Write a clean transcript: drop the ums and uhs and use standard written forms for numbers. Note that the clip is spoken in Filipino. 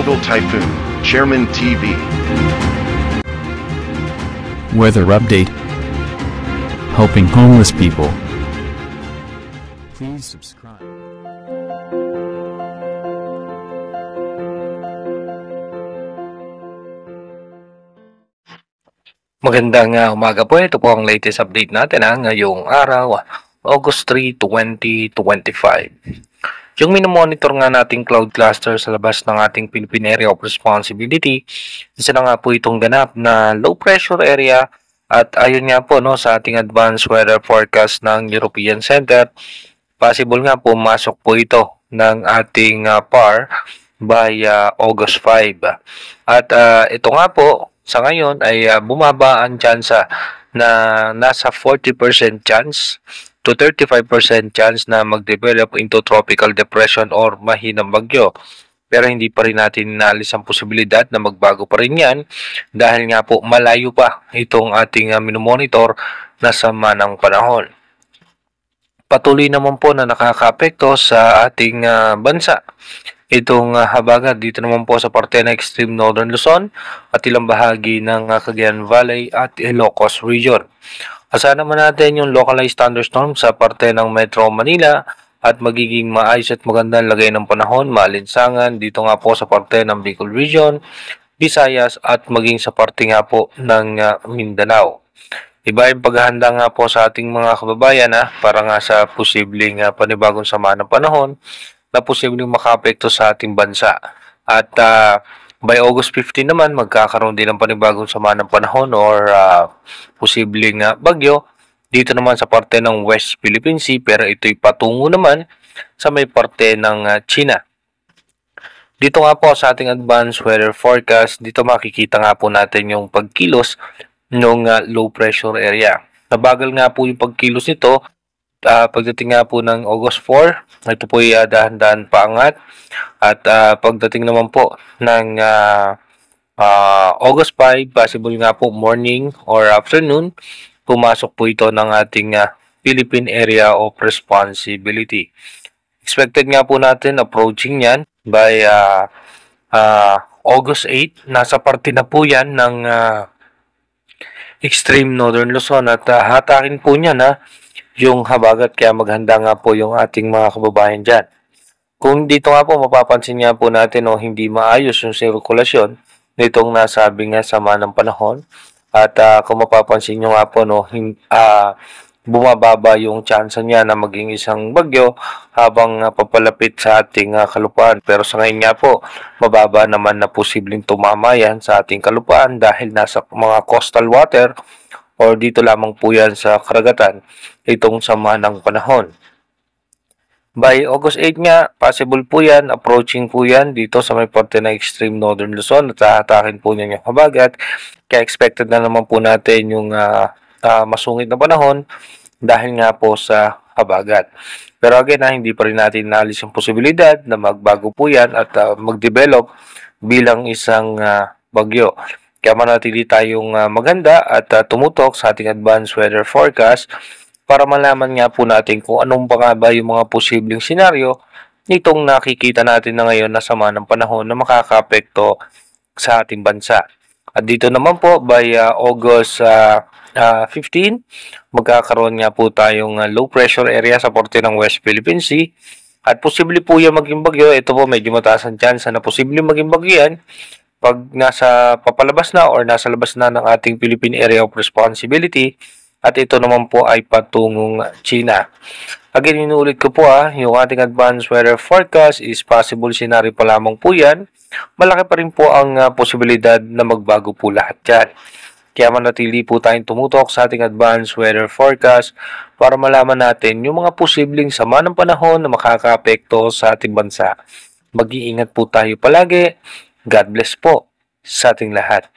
Global Typhoon, Chairman TV. Weather update. Helping homeless people. Please subscribe. Magandang umaga po. Ito po ang latest update natin ngayong araw, August 3, 2025. Yung minomonitor nga nating cloud cluster sa labas ng ating Philippine Area of Responsibility, isa na nga po itong ganap na low pressure area at ayon nga po sa ating advanced weather forecast ng European Center, possible nga po masok po ito ng ating PAR by August 5. At ito nga po, sa ngayon ay bumaba ang tsansa na nasa 40% chance to 35% chance na mag-develop into tropical depression or mahinang bagyo. Pero hindi pa rin natin inaalis ang posibilidad na magbago pa rin yan dahil nga po malayo pa itong ating minomonitor na sama ng panahon. Patuloy naman po na nakakaapekto sa ating bansa itong habagat dito naman po sa parte ng extreme northern Luzon at ilang bahagi ng Cagayan Valley at Ilocos region. Asahan naman natin yung localized thunderstorm sa parte ng Metro Manila at magiging maayos at magandang lagay ng panahon, maalinsangan dito nga po sa parte ng Bicol region, Visayas at maging sa parte nga po ng Mindanao. Iba yung paghahanda nga po sa ating mga kababayan para nga sa posibleng panibagong sama ng panahon na posibleng makaapekto sa ating bansa. At by August 15 naman, magkakaroon din ng panibagong sama ng panahon or posibleng bagyo dito naman sa parte ng West Philippine Sea, pero ito'y patungo naman sa may parte ng China. Dito nga po sa ating advanced weather forecast, dito makikita nga po natin yung pagkilos ng low pressure area. Nabagal nga po yung pagkilos nito. Pagdating nga po ng August 4, ito po ay dahan-dahan paangat. At pagdating naman po ng August 5, possible nga po morning or afternoon, pumasok po ito ng ating Philippine Area of Responsibility. Expected nga po natin approaching yan by August 8. Nasa parte na po yan ng extreme northern Luzon at hatakin po niyan yung habagat, kaya maghanda nga po yung ating mga kababayan dyan. Kung dito nga po mapapansin nga po natin hindi maayos yung sirkulasyon nitong nasabi nga sama ng panahon at kung mapapansin nyo nga po bumababa yung tsansa niya na maging isang bagyo habang papalapit sa ating kalupaan. Pero sa ngayon nga po mababa naman na posibleng tumama yan sa ating kalupaan dahil nasa mga coastal water or dito lamang po yan sa karagatan itong sama ng panahon. By August 8 nga, possible po yan, approaching po yan dito sa may parte ng extreme northern Luzon at hatakin po niya yung habagat. Kaya expected na naman po natin yung masungit na panahon dahil nga po sa habagat. Pero again, hindi pa rin natin naalis yung posibilidad na magbago po yan at mag-develop bilang isang bagyo. Kaya manatili tayong maganda at tumutok sa ating advanced weather forecast para malaman nga po natin kung anong ba yung mga posibleng senaryo nitong nakikita natin na ngayon na sama ng panahon na makakaapekto sa ating bansa. At dito naman po by August 15, magkakaroon nga po tayong low pressure area sa parte ng West Philippine Sea at posible po yan maging bagyo. Ito po medyo mataas ang chance na posible maging bagyo yan pag nasa papalabas na or nasa labas na ng ating Philippine Area of Responsibility at ito naman po ay patungong China. Again, inuulit ko po yung ating advanced weather forecast is possible scenario pa lamang po yan. Malaki pa rin po ang posibilidad na magbago po lahat yan. Kaya manatili po tayong tumutok sa ating advanced weather forecast para malaman natin yung mga posibleng sama ng panahon na makakaapekto sa ating bansa. Mag-iingat po tayo palagi. God bless po sa ating lahat.